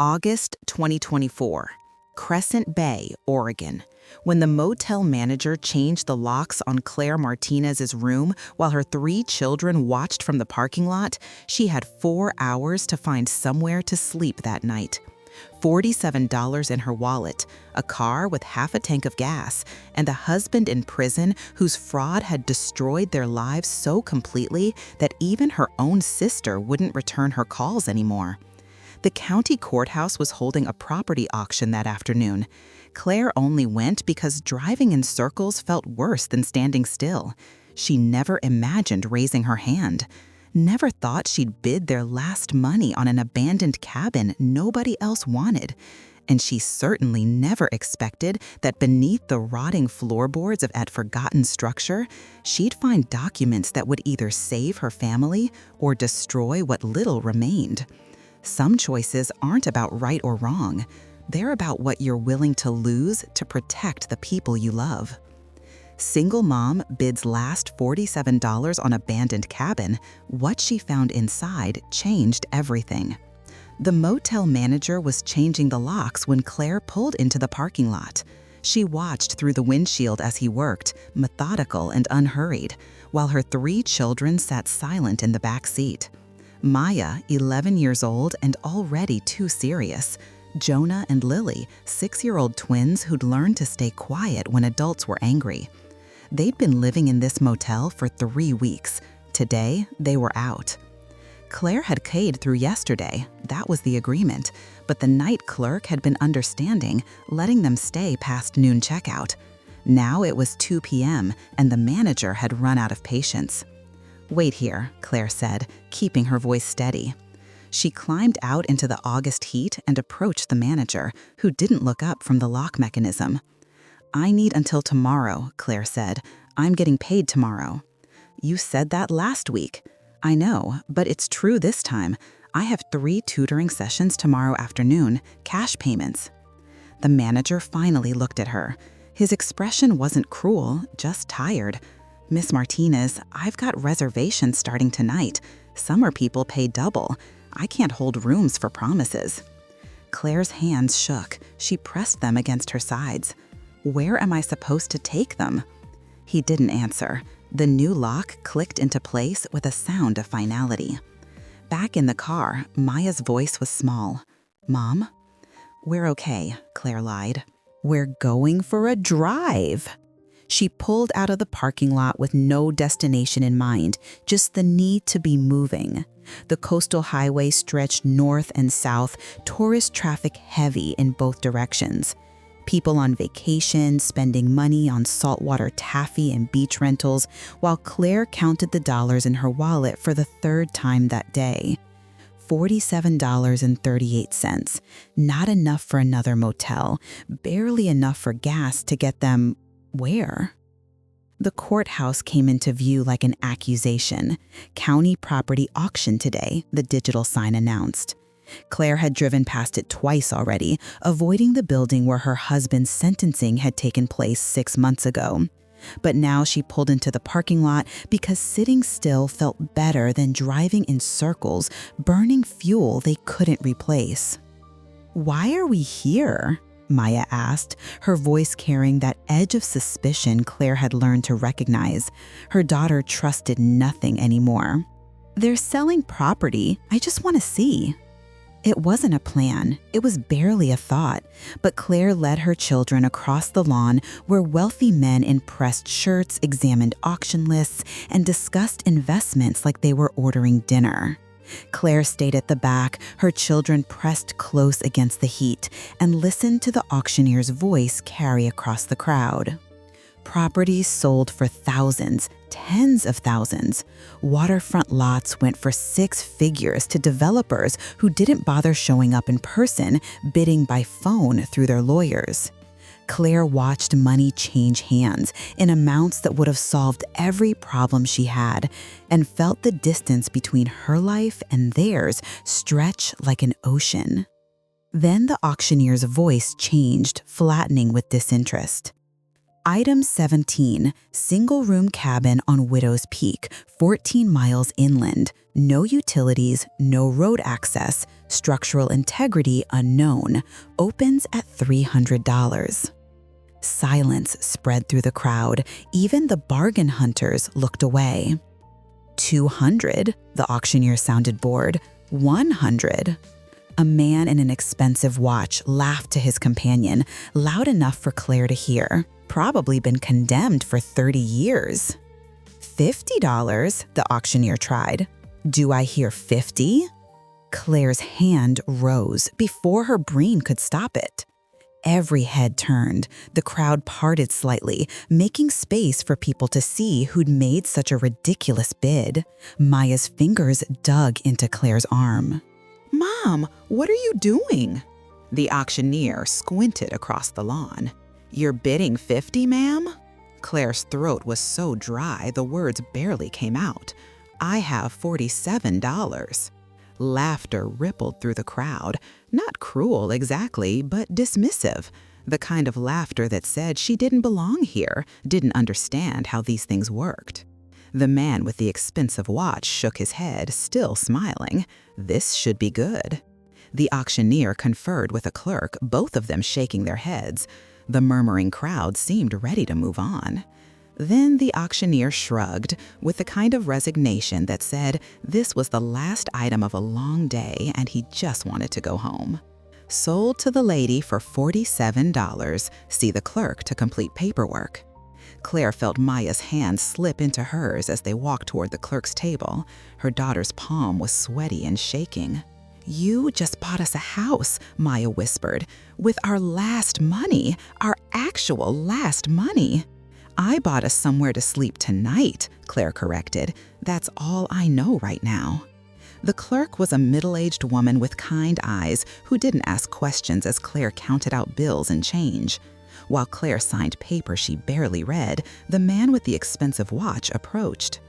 August 2024, Crescent Bay, Oregon. When the motel manager changed the locks on Claire Martinez's room while her 3 children watched from the parking lot, she had 4 hours to find somewhere to sleep that night. $47 in her wallet, a car with half a tank of gas, and a husband in prison whose fraud had destroyed their lives so completely that even her own sister wouldn't return her calls anymore. The county courthouse was holding a property auction that afternoon. Claire only went because driving in circles felt worse than standing still. She never imagined raising her hand. Never thought she'd bid their last money on an abandoned cabin nobody else wanted. And she certainly never expected that beneath the rotting floorboards of that forgotten structure, she'd find documents that would either save her family or destroy what little remained. Some choices aren't about right or wrong. They're about what you're willing to lose to protect the people you love. Single mom bids last $47 on abandoned cabin. What she found inside changed everything. The motel manager was changing the locks when Claire pulled into the parking lot. She watched through the windshield as he worked, methodical and unhurried, while her 3 children sat silent in the back seat. Maya, 11 years old and already too serious. Jonah and Lily, 6-year-old twins who'd learned to stay quiet when adults were angry. They'd been living in this motel for 3 weeks. Today, they were out. Claire had paid through yesterday. That was the agreement. But the night clerk had been understanding, letting them stay past noon checkout. Now it was 2 p.m., and the manager had run out of patience. "Wait here," Claire said, keeping her voice steady. She climbed out into the August heat and approached the manager, who didn't look up from the lock mechanism. "I need until tomorrow," Claire said. "I'm getting paid tomorrow." "You said that last week." "I know, but it's true this time. I have 3 tutoring sessions tomorrow afternoon, cash payments." The manager finally looked at her. His expression wasn't cruel, just tired. "Miss Martinez, I've got reservations starting tonight. Summer people pay double. I can't hold rooms for promises." Claire's hands shook. She pressed them against her sides. "Where am I supposed to take them?" He didn't answer. The new lock clicked into place with a sound of finality. Back in the car, Maya's voice was small. "Mom?" "We're okay," Claire lied. "We're going for a drive." She pulled out of the parking lot with no destination in mind, just the need to be moving. The coastal highway stretched north and south, tourist traffic heavy in both directions. People on vacation, spending money on saltwater taffy and beach rentals, while Claire counted the dollars in her wallet for the 3rd time that day. $47.38. Not enough for another motel, barely enough for gas to get them where? The courthouse came into view like an accusation. "County property auction today," the digital sign announced. Claire had driven past it twice already, avoiding the building where her husband's sentencing had taken place 6 months ago. But now she pulled into the parking lot because sitting still felt better than driving in circles, burning fuel they couldn't replace. "Why are we here?" Maya asked, her voice carrying that edge of suspicion Claire had learned to recognize. Her daughter trusted nothing anymore. "They're selling property. I just want to see." It wasn't a plan. It was barely a thought. But Claire led her children across the lawn where wealthy men in pressed shirts examined auction lists and discussed investments like they were ordering dinner. Claire stayed at the back, her children pressed close against the heat, and listened to the auctioneer's voice carry across the crowd. Properties sold for thousands, tens of thousands. Waterfront lots went for 6 figures to developers who didn't bother showing up in person, bidding by phone through their lawyers. Claire watched money change hands in amounts that would have solved every problem she had, and felt the distance between her life and theirs stretch like an ocean. Then the auctioneer's voice changed, flattening with disinterest. Item 17, single-room cabin on Widow's Peak, 14 miles inland. No utilities, no road access, structural integrity unknown. Opens at $300. Silence spread through the crowd. Even the bargain hunters looked away. 200, the auctioneer sounded bored. 100. A man in an expensive watch laughed to his companion, loud enough for Claire to hear. Probably been condemned for 30 years. $50, the auctioneer tried. Do I hear 50? Claire's hand rose before her brain could stop it. Every head turned. The crowd parted slightly, making space for people to see who'd made such a ridiculous bid. Maya's fingers dug into Claire's arm. "Mom, what are you doing?" The auctioneer squinted across the lawn. "You're bidding 50, ma'am?" Claire's throat was so dry the words barely came out. "I have $47. Laughter rippled through the crowd, not cruel exactly, but dismissive, the kind of laughter that said she didn't belong here, didn't understand how these things worked. The man with the expensive watch shook his head, still smiling. This should be good. The auctioneer conferred with a clerk, both of them shaking their heads. The murmuring crowd seemed ready to move on. Then the auctioneer shrugged with the kind of resignation that said this was the last item of a long day and he just wanted to go home. Sold to the lady for $47. See the clerk to complete paperwork. Claire felt Maya's hand slip into hers as they walked toward the clerk's table. Her daughter's palm was sweaty and shaking. "You just bought us a house," Maya whispered, "with our last money, our actual last money." "I bought us somewhere to sleep tonight," Claire corrected. "That's all I know right now." The clerk was a middle-aged woman with kind eyes who didn't ask questions as Claire counted out bills and change. While Claire signed paper she barely read, the man with the expensive watch approached.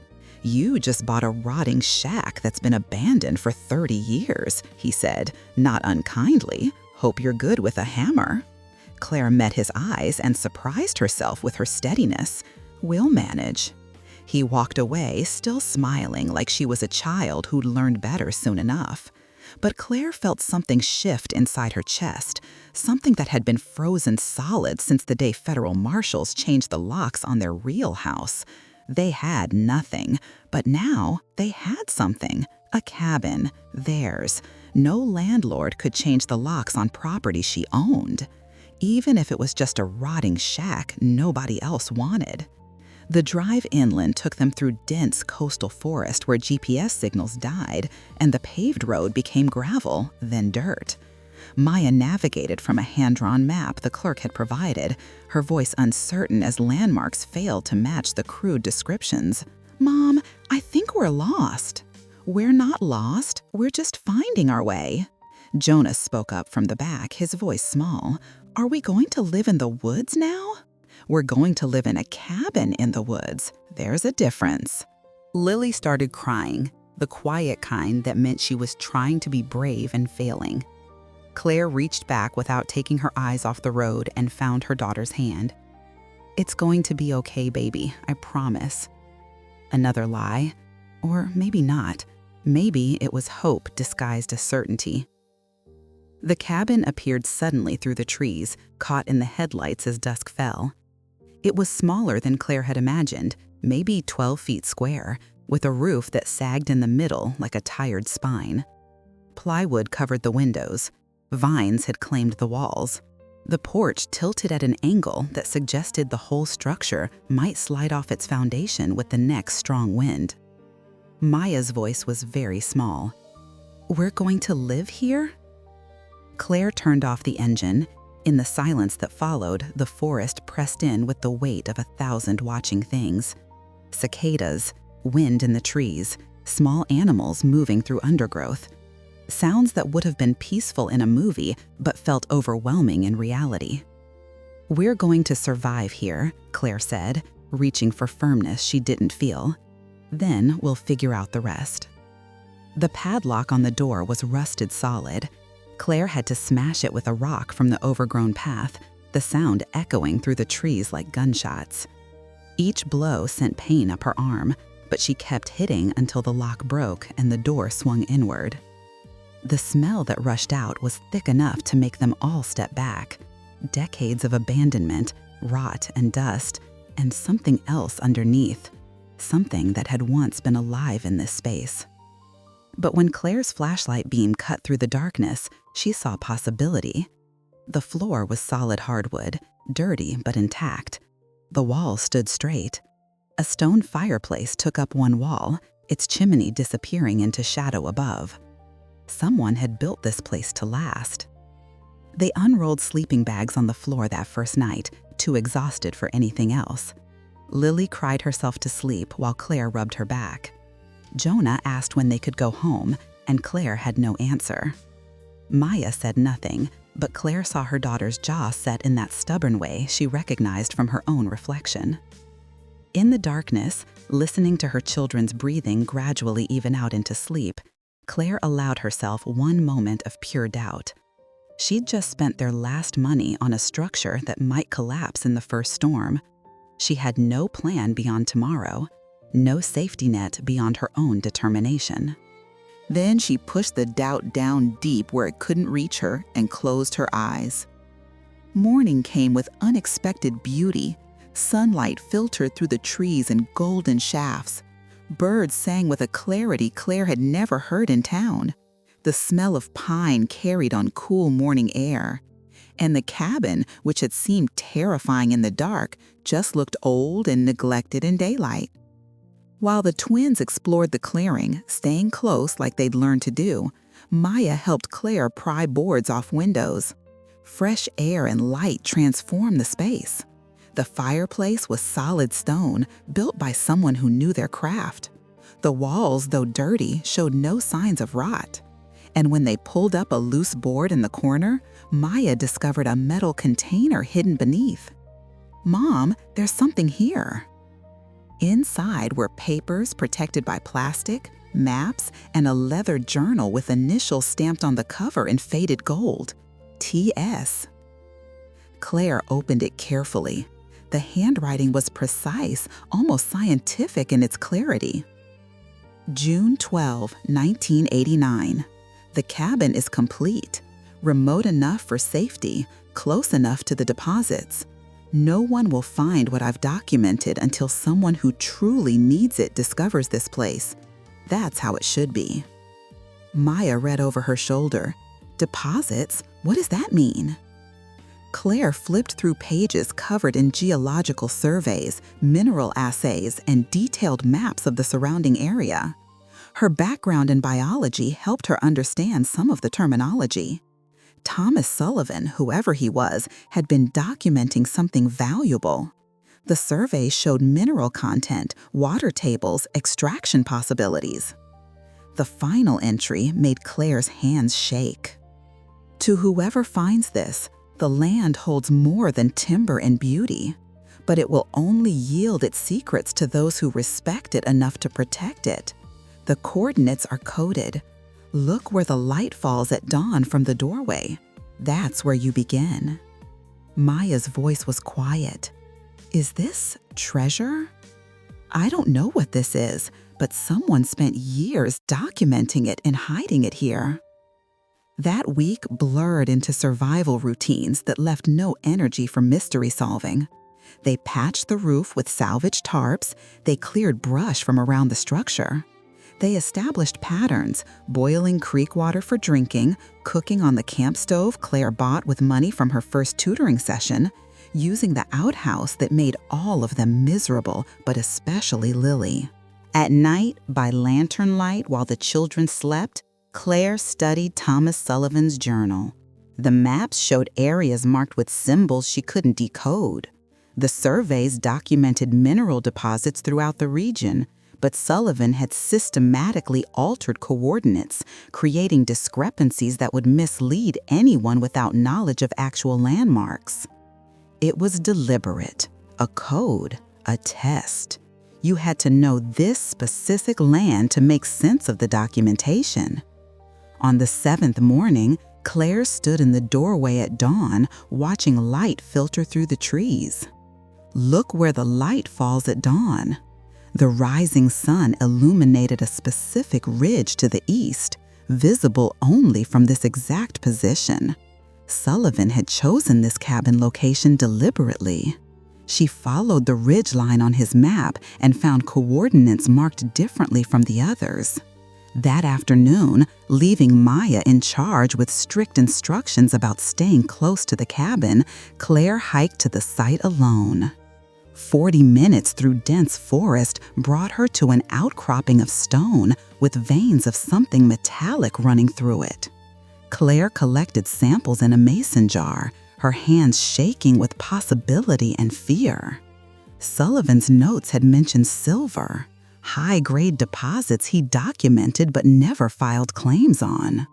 "You just bought a rotting shack that's been abandoned for 30 years, he said, not unkindly. "Hope you're good with a hammer." Claire met his eyes and surprised herself with her steadiness. "We'll manage." He walked away, still smiling like she was a child who'd learned better soon enough. But Claire felt something shift inside her chest, something that had been frozen solid since the day federal marshals changed the locks on their real house. They had nothing, but now they had something, a cabin, theirs. No landlord could change the locks on property she owned. Even if it was just a rotting shack nobody else wanted. The drive inland took them through dense coastal forest where GPS signals died, and the paved road became gravel, then dirt. Maya navigated from a hand-drawn map the clerk had provided, her voice uncertain as landmarks failed to match the crude descriptions. "Mom, I think we're lost." "We're not lost, we're just finding our way." Jonas spoke up from the back, his voice small. "Are we going to live in the woods now?" "We're going to live in a cabin in the woods. There's a difference." Lily started crying, the quiet kind that meant she was trying to be brave and failing. Claire reached back without taking her eyes off the road and found her daughter's hand. "It's going to be okay, baby, I promise." Another lie? Or maybe not. Maybe it was hope disguised as certainty. The cabin appeared suddenly through the trees, caught in the headlights as dusk fell. It was smaller than Claire had imagined, maybe 12 feet square, with a roof that sagged in the middle like a tired spine. Plywood covered the windows. Vines had claimed the walls. The porch tilted at an angle that suggested the whole structure might slide off its foundation with the next strong wind. Maya's voice was very small. "We're going to live here?" Claire turned off the engine. In the silence that followed, the forest pressed in with the weight of 1,000 watching things. Cicadas, wind in the trees, small animals moving through undergrowth. Sounds that would have been peaceful in a movie, but felt overwhelming in reality. "We're going to survive here," Claire said, reaching for firmness she didn't feel. "Then we'll figure out the rest." The padlock on the door was rusted solid. Claire had to smash it with a rock from the overgrown path. the sound echoing through the trees like gunshots. Each blow sent pain up her arm, but she kept hitting until the lock broke and the door swung inward. The smell that rushed out was thick enough to make them all step back. Decades of abandonment, rot and dust, and something else underneath. Something that had once been alive in this space. But when Claire's flashlight beam cut through the darkness, she saw possibility. The floor was solid hardwood, dirty but intact. The walls stood straight. A stone fireplace took up one wall, its chimney disappearing into shadow above. Someone had built this place to last. They unrolled sleeping bags on the floor that first night, too exhausted for anything else. Lily cried herself to sleep while Claire rubbed her back. Jonah asked when they could go home, and Claire had no answer. Maya said nothing, but Claire saw her daughter's jaw set in that stubborn way she recognized from her own reflection. In the darkness, listening to her children's breathing gradually even out into sleep, Claire allowed herself one moment of pure doubt. She'd just spent their last money on a structure that might collapse in the first storm. She had no plan beyond tomorrow, no safety net beyond her own determination. Then she pushed the doubt down deep where it couldn't reach her and closed her eyes. Morning came with unexpected beauty. Sunlight filtered through the trees in golden shafts. Birds sang with a clarity Claire had never heard in town. The smell of pine carried on cool morning air. And the cabin, which had seemed terrifying in the dark, just looked old and neglected in daylight. While the twins explored the clearing, staying close like they'd learned to do, Maya helped Claire pry boards off windows. Fresh air and light transformed the space. The fireplace was solid stone, built by someone who knew their craft. The walls, though dirty, showed no signs of rot. And when they pulled up a loose board in the corner, Maya discovered a metal container hidden beneath. "Mom, there's something here." Inside were papers protected by plastic, maps, and a leather journal with initials stamped on the cover in faded gold. T.S. Claire opened it carefully. The handwriting was precise, almost scientific in its clarity. June 12, 1989. The cabin is complete. Remote enough for safety, close enough to the deposits. No one will find what I've documented until someone who truly needs it discovers this place. That's how it should be. Maya read over her shoulder. Deposits? What does that mean? Claire flipped through pages covered in geological surveys, mineral assays, and detailed maps of the surrounding area. Her background in biology helped her understand some of the terminology. Thomas Sullivan, whoever he was, had been documenting something valuable. The survey showed mineral content, water tables, extraction possibilities. The final entry made Claire's hands shake. To whoever finds this, the land holds more than timber and beauty, but it will only yield its secrets to those who respect it enough to protect it. The coordinates are coded. Look where the light falls at dawn from the doorway. That's where you begin. Maya's voice was quiet. Is this treasure? I don't know what this is, but someone spent years documenting it and hiding it here. That week blurred into survival routines that left no energy for mystery solving. They patched the roof with salvaged tarps. They cleared brush from around the structure. They established patterns, boiling creek water for drinking, cooking on the camp stove Claire bought with money from her first tutoring session, using the outhouse that made all of them miserable, but especially Lily. At night, by lantern light while the children slept, Claire studied Thomas Sullivan's journal. The maps showed areas marked with symbols she couldn't decode. The surveys documented mineral deposits throughout the region, but Sullivan had systematically altered coordinates, creating discrepancies that would mislead anyone without knowledge of actual landmarks. It was deliberate, a code, a test. You had to know this specific land to make sense of the documentation. On the seventh morning, Claire stood in the doorway at dawn, watching light filter through the trees. Look where the light falls at dawn. The rising sun illuminated a specific ridge to the east, visible only from this exact position. Sullivan had chosen this cabin location deliberately. She followed the ridgeline on his map and found coordinates marked differently from the others. That afternoon, leaving Maya in charge with strict instructions about staying close to the cabin, Claire hiked to the site alone. 40 minutes through dense forest brought her to an outcropping of stone with veins of something metallic running through it. Claire collected samples in a mason jar, her hands shaking with possibility and fear. Sullivan's notes had mentioned silver, high-grade deposits he documented but never filed claims on.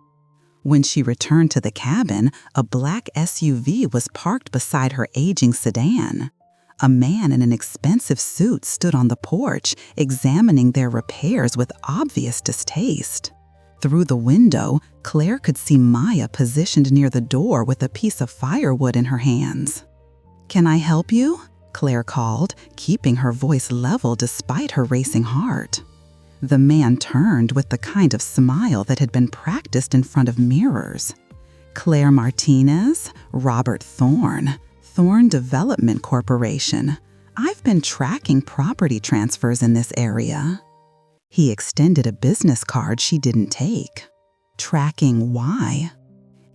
When she returned to the cabin, a black SUV was parked beside her aging sedan. A man in an expensive suit stood on the porch, examining their repairs with obvious distaste. Through the window, Claire could see Maya positioned near the door with a piece of firewood in her hands. "Can I help you?" Claire called, keeping her voice level despite her racing heart. The man turned with the kind of smile that had been practiced in front of mirrors. "Claire Martinez, Robert Thorne, Thorne Development Corporation. I've been tracking property transfers in this area." He extended a business card she didn't take. "Tracking why?"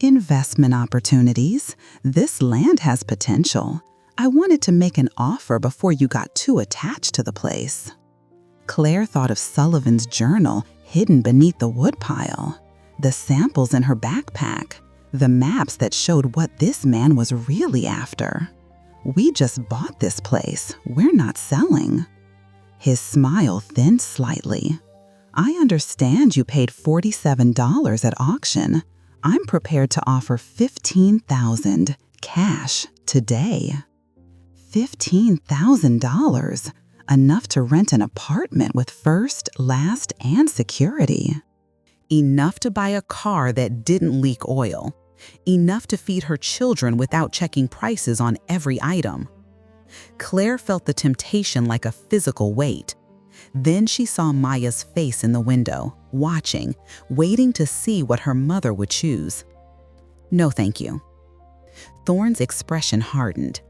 "Investment opportunities. This land has potential. I wanted to make an offer before you got too attached to the place." Claire thought of Sullivan's journal hidden beneath the woodpile, the samples in her backpack, the maps that showed what this man was really after. "We just bought this place. We're not selling." His smile thinned slightly. "I understand you paid $47 at auction. I'm prepared to offer $15,000 cash today." $15,000, enough to rent an apartment with first, last, and security. Enough to buy a car that didn't leak oil. Enough to feed her children without checking prices on every item. Claire felt the temptation like a physical weight. Then she saw Maya's face in the window, watching, waiting to see what her mother would choose. "No, thank you." Thorne's expression hardened.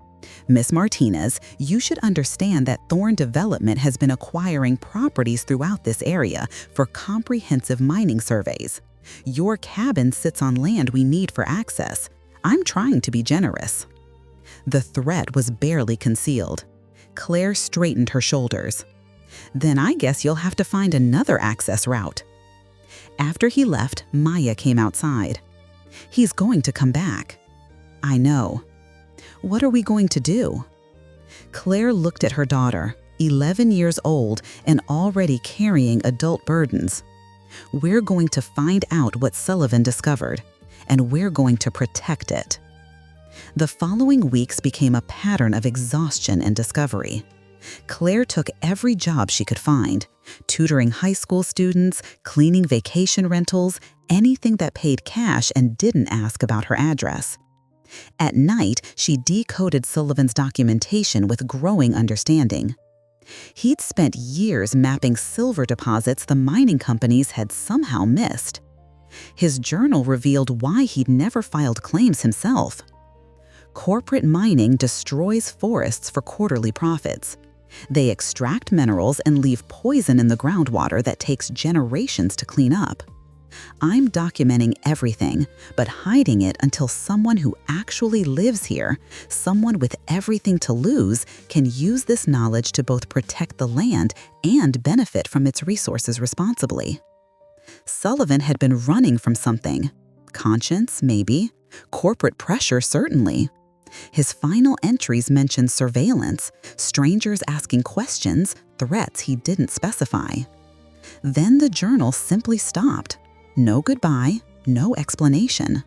"Miss Martinez, you should understand that Thorne Development has been acquiring properties throughout this area for comprehensive mining surveys. Your cabin sits on land we need for access. I'm trying to be generous." The threat was barely concealed. Claire straightened her shoulders. "Then I guess you'll have to find another access route." After he left, Maya came outside. "He's going to come back." "I know." "What are we going to do?" Claire looked at her daughter, 11 years old and already carrying adult burdens. "We're going to find out what Sullivan discovered, and we're going to protect it." The following weeks became a pattern of exhaustion and discovery. Claire took every job she could find, tutoring high school students, cleaning vacation rentals, anything that paid cash and didn't ask about her address. At night, she decoded Sullivan's documentation with growing understanding. He'd spent years mapping silver deposits the mining companies had somehow missed. His journal revealed why he'd never filed claims himself. Corporate mining destroys forests for quarterly profits. They extract minerals and leave poison in the groundwater that takes generations to clean up. I'm documenting everything, but hiding it until someone who actually lives here, someone with everything to lose, can use this knowledge to both protect the land and benefit from its resources responsibly. Sullivan had been running from something. Conscience, maybe. Corporate pressure, certainly. His final entries mentioned surveillance, strangers asking questions, threats he didn't specify. Then the journal simply stopped. No goodbye, no explanation.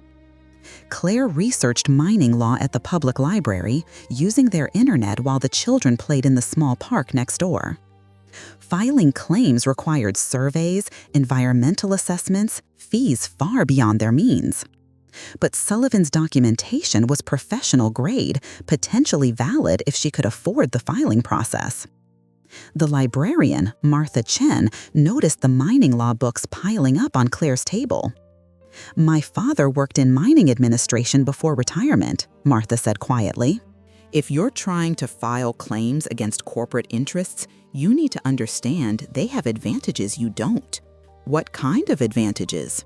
Claire researched mining law at the public library, using their internet while the children played in the small park next door. Filing claims required surveys, environmental assessments, fees far beyond their means. But Sullivan's documentation was professional grade, potentially valid if she could afford the filing process. The librarian, Martha Chen, noticed the mining law books piling up on Claire's table. "My father worked in mining administration before retirement," Martha said quietly. If you're trying to file claims against corporate interests, you need to understand they have advantages you don't. What kind of advantages?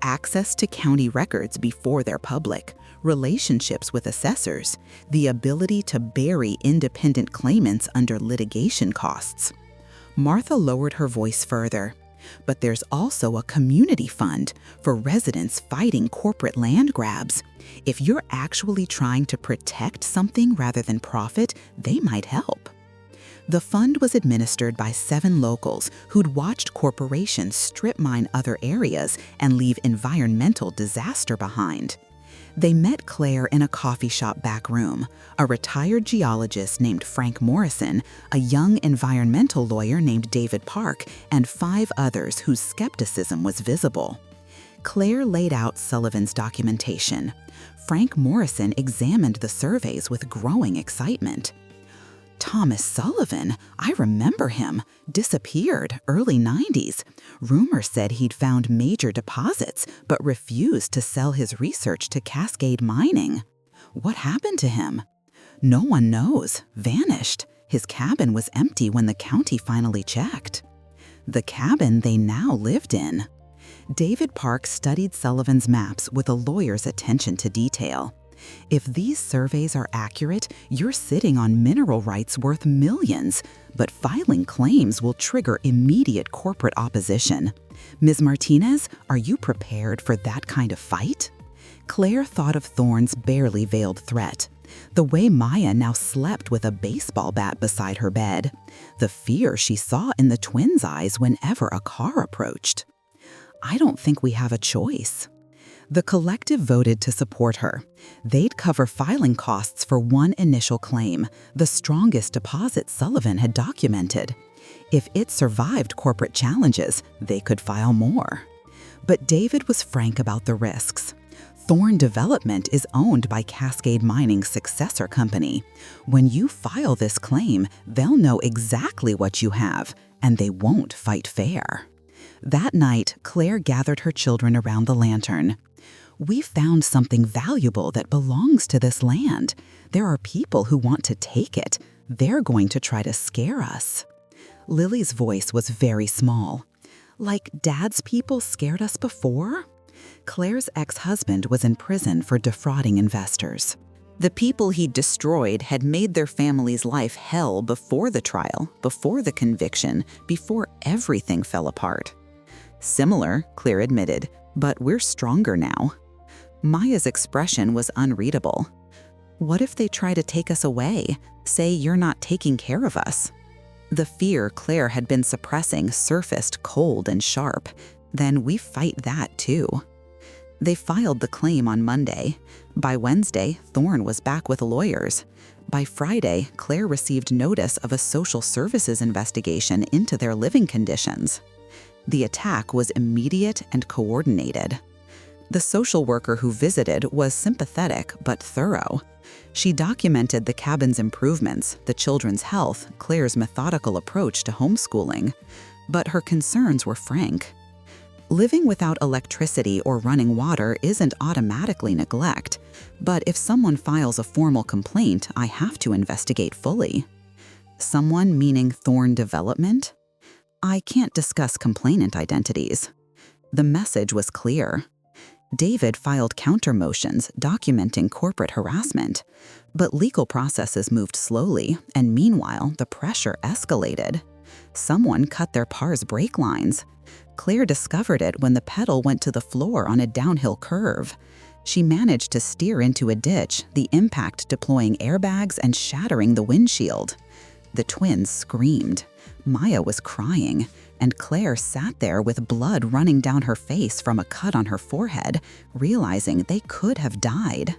Access to county records before they're public, relationships with assessors, the ability to bury independent claimants under litigation costs. Martha lowered her voice further. But there's also a community fund for residents fighting corporate land grabs. If you're actually trying to protect something rather than profit, they might help. The fund was administered by 7 locals who'd watched corporations strip mine other areas and leave environmental disaster behind. They met Claire in a coffee shop back room, a retired geologist named Frank Morrison, a young environmental lawyer named David Park, and 5 others whose skepticism was visible. Claire laid out Sullivan's documentation. Frank Morrison examined the surveys with growing excitement. "Thomas Sullivan, I remember him. Disappeared, early 90s. Rumors said he'd found major deposits, but refused to sell his research to Cascade Mining. What happened to him?" "No one knows. Vanished. His cabin was empty when the county finally checked." The cabin they now lived in. David Park studied Sullivan's maps with a lawyer's attention to detail. If these surveys are accurate, you're sitting on mineral rights worth millions, but filing claims will trigger immediate corporate opposition. Ms. Martinez, are you prepared for that kind of fight? Claire thought of Thorne's barely veiled threat. The way Maya now slept with a baseball bat beside her bed. The fear she saw in the twins' eyes whenever a car approached. "I don't think we have a choice." The collective voted to support her. They'd cover filing costs for one initial claim, the strongest deposit Sullivan had documented. If it survived corporate challenges, they could file more. But David was frank about the risks. Thorne Development is owned by Cascade Mining's successor company. When you file this claim, they'll know exactly what you have, and they won't fight fair. That night, Claire gathered her children around the lantern. "We found something valuable that belongs to this land. There are people who want to take it. They're going to try to scare us." Lily's voice was very small. "Like Dad's people scared us before?" Claire's ex-husband was in prison for defrauding investors. The people he'd destroyed had made their family's life hell before the trial, before the conviction, before everything fell apart. "Similar," Claire admitted, "but we're stronger now." Maya's expression was unreadable. "What if they try to take us away? Say you're not taking care of us?" The fear Claire had been suppressing surfaced cold and sharp. "Then we fight that too." They filed the claim on Monday. By Wednesday, Thorne was back with lawyers. By Friday, Claire received notice of a social services investigation into their living conditions. The attack was immediate and coordinated. The social worker who visited was sympathetic but thorough. She documented the cabin's improvements, the children's health, Claire's methodical approach to homeschooling. But her concerns were frank. Living without electricity or running water isn't automatically neglect, but if someone files a formal complaint, I have to investigate fully. Someone meaning Thorne Development? I can't discuss complainant identities. The message was clear. David filed counter motions documenting corporate harassment, but legal processes moved slowly, and meanwhile, the pressure escalated. Someone cut their par's brake lines. Claire discovered it when the pedal went to the floor on a downhill curve. She managed to steer into a ditch, the impact deploying airbags and shattering the windshield. The twins screamed. Maya was crying, and Claire sat there with blood running down her face from a cut on her forehead, realizing they could have died.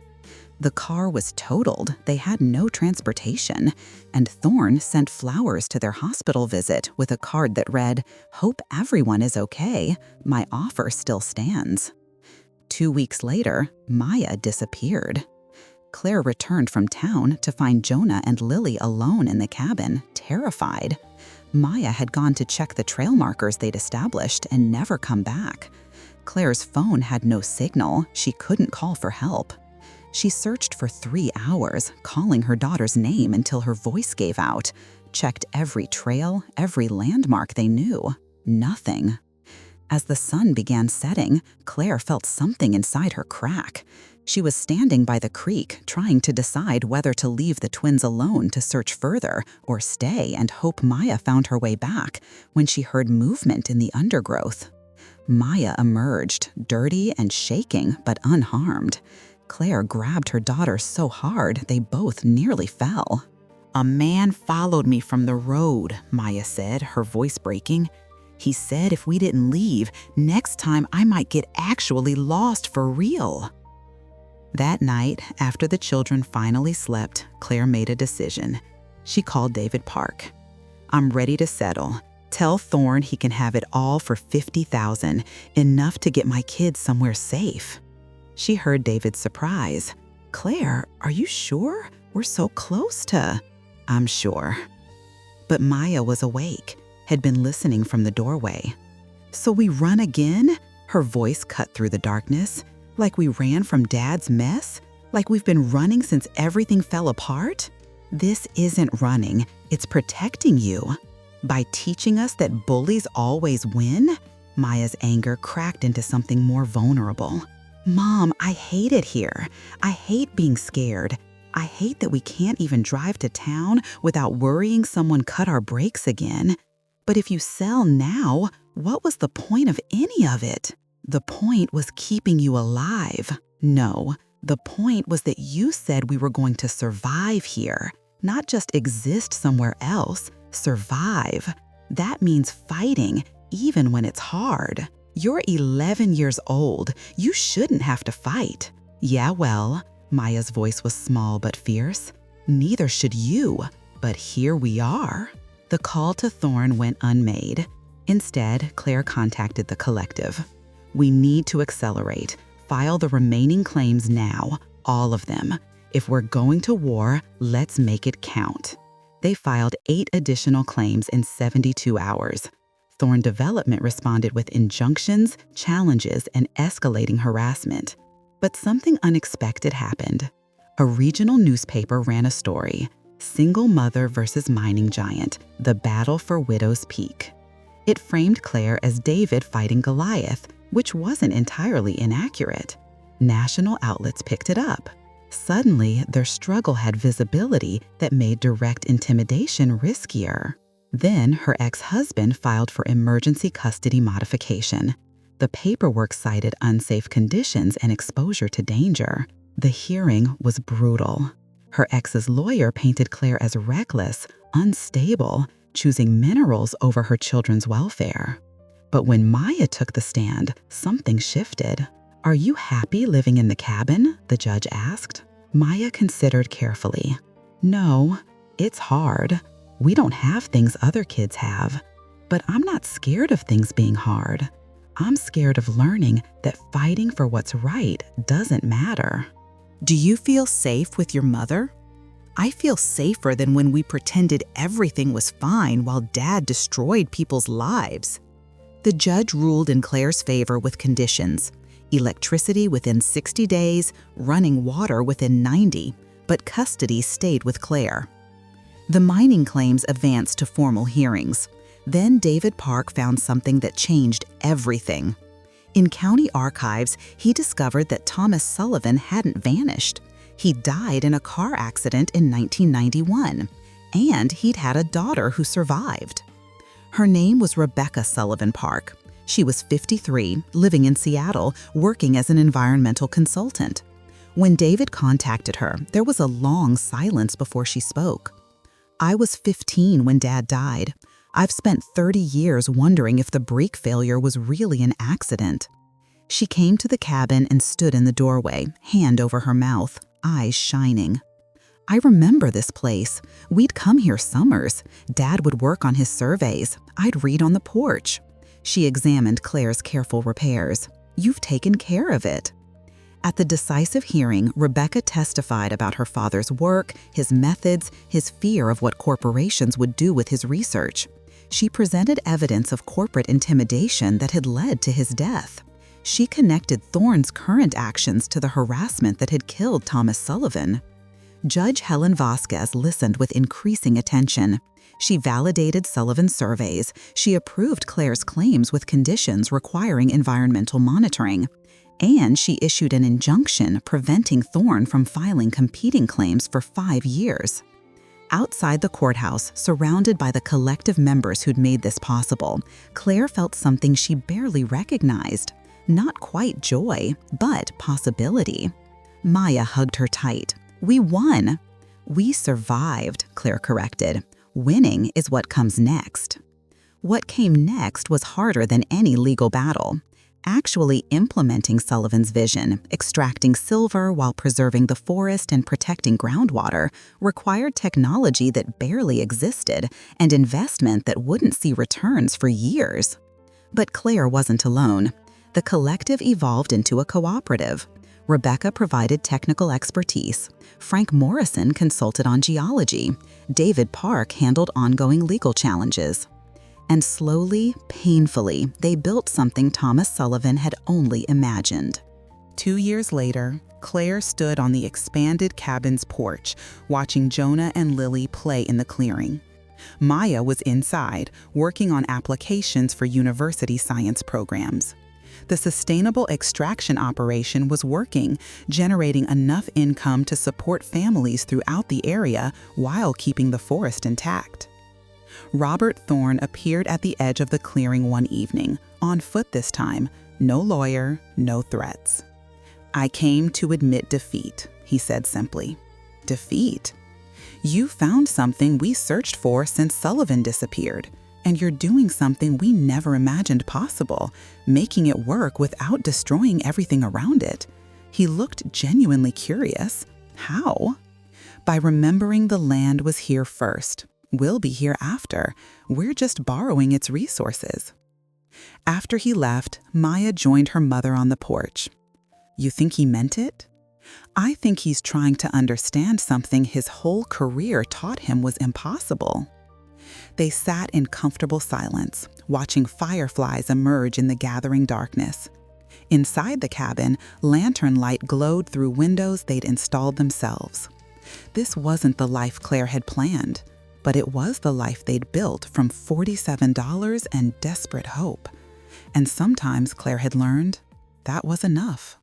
The car was totaled, they had no transportation, and Thorne sent flowers to their hospital visit with a card that read, "Hope everyone is okay. My offer still stands." 2 weeks later, Maya disappeared. Claire returned from town to find Jonah and Lily alone in the cabin, terrified. Maya had gone to check the trail markers they'd established and never come back. Claire's phone had no signal. She couldn't call for help. She searched for 3 hours, calling her daughter's name until her voice gave out, checked every trail, every landmark they knew. Nothing. As the sun began setting, Claire felt something inside her crack. She was standing by the creek, trying to decide whether to leave the twins alone to search further or stay and hope Maya found her way back, when she heard movement in the undergrowth. Maya emerged, dirty and shaking, but unharmed. Claire grabbed her daughter so hard they both nearly fell. "A man followed me from the road," Maya said, her voice breaking. "He said if we didn't leave, next time I might get actually lost for real." That night, after the children finally slept, Claire made a decision. She called David Park. "I'm ready to settle. Tell Thorne he can have it all for $50,000, enough to get my kids somewhere safe." She heard David's surprise. "Claire, are you sure? We're so close to—" "I'm sure." But Maya was awake, had been listening from the doorway. "So we run again?" Her voice cut through the darkness. "Like we ran from Dad's mess? Like we've been running since everything fell apart? This isn't running, it's protecting you. By teaching us that bullies always win?" Maya's anger cracked into something more vulnerable. "Mom, I hate it here. I hate being scared. I hate that we can't even drive to town without worrying someone cut our brakes again. But if you sell now, what was the point of any of it? The point was keeping you alive. No, the point was that you said we were going to survive here, not just exist somewhere else, survive. That means fighting, even when it's hard. You're 11 years old. You shouldn't have to fight." "Yeah, well," Maya's voice was small but fierce, "neither should you. But here we are." The call to Thorne went unmade. Instead, Claire contacted the collective. "We need to accelerate. File the remaining claims now, all of them. If we're going to war, let's make it count." They filed 8 additional claims in 72 hours. Thorne Development responded with injunctions, challenges, and escalating harassment. But something unexpected happened. A regional newspaper ran a story, "Single Mother versus Mining Giant, the Battle for Widow's Peak." It framed Claire as David fighting Goliath, which wasn't entirely inaccurate. National outlets picked it up. Suddenly, their struggle had visibility that made direct intimidation riskier. Then, her ex-husband filed for emergency custody modification. The paperwork cited unsafe conditions and exposure to danger. The hearing was brutal. Her ex's lawyer painted Claire as reckless, unstable, choosing minerals over her children's welfare. But when Maya took the stand, something shifted. "Are you happy living in the cabin?" the judge asked. Maya considered carefully. "No, it's hard. We don't have things other kids have. But I'm not scared of things being hard. I'm scared of learning that fighting for what's right doesn't matter." "Do you feel safe with your mother?" "I feel safer than when we pretended everything was fine while Dad destroyed people's lives." The judge ruled in Claire's favor with conditions: electricity within 60 days, running water within 90, but custody stayed with Claire. The mining claims advanced to formal hearings. Then David Park found something that changed everything. In county archives, he discovered that Thomas Sullivan hadn't vanished. He died in a car accident in 1991, and he'd had a daughter who survived. Her name was Rebecca Sullivan Park. She was 53, living in Seattle, working as an environmental consultant. When David contacted her, there was a long silence before she spoke. "I was 15 when Dad died. I've spent 30 years wondering if the brake failure was really an accident." She came to the cabin and stood in the doorway, hand over her mouth, eyes shining. "I remember this place. We'd come here summers. Dad would work on his surveys. I'd read on the porch." She examined Claire's careful repairs. "You've taken care of it." At the decisive hearing, Rebecca testified about her father's work, his methods, his fear of what corporations would do with his research. She presented evidence of corporate intimidation that had led to his death. She connected Thorne's current actions to the harassment that had killed Thomas Sullivan. Judge Helen Vasquez listened with increasing attention. She validated Sullivan's surveys. She approved Claire's claims with conditions requiring environmental monitoring. And she issued an injunction preventing Thorne from filing competing claims for 5 years. Outside the courthouse, surrounded by the collective members who'd made this possible, Claire felt something she barely recognized. Not quite joy, but possibility. Maya hugged her tight. "We won." "We survived," Claire corrected. "Winning is what comes next." What came next was harder than any legal battle. Actually implementing Sullivan's vision, extracting silver while preserving the forest and protecting groundwater, required technology that barely existed and investment that wouldn't see returns for years. But Claire wasn't alone. The collective evolved into a cooperative. Rebecca provided technical expertise. Frank Morrison consulted on geology. David Park handled ongoing legal challenges. And slowly, painfully, they built something Thomas Sullivan had only imagined. 2 years later, Claire stood on the expanded cabin's porch, watching Jonah and Lily play in the clearing. Maya was inside, working on applications for university science programs. The sustainable extraction operation was working, generating enough income to support families throughout the area while keeping the forest intact. Robert Thorne appeared at the edge of the clearing one evening, on foot this time, no lawyer, no threats. "I came to admit defeat," he said simply. "Defeat? You found something we searched for since Sullivan disappeared, and you're doing something we never imagined possible, making it work without destroying everything around it." He looked genuinely curious. "How?" "By remembering the land was here first. We'll be here after. We're just borrowing its resources." After he left, Maya joined her mother on the porch. "You think he meant it?" "I think he's trying to understand something his whole career taught him was impossible." They sat in comfortable silence, watching fireflies emerge in the gathering darkness. Inside the cabin, lantern light glowed through windows they'd installed themselves. This wasn't the life Claire had planned, but it was the life they'd built from $47 and desperate hope. And sometimes, Claire had learned, that was enough.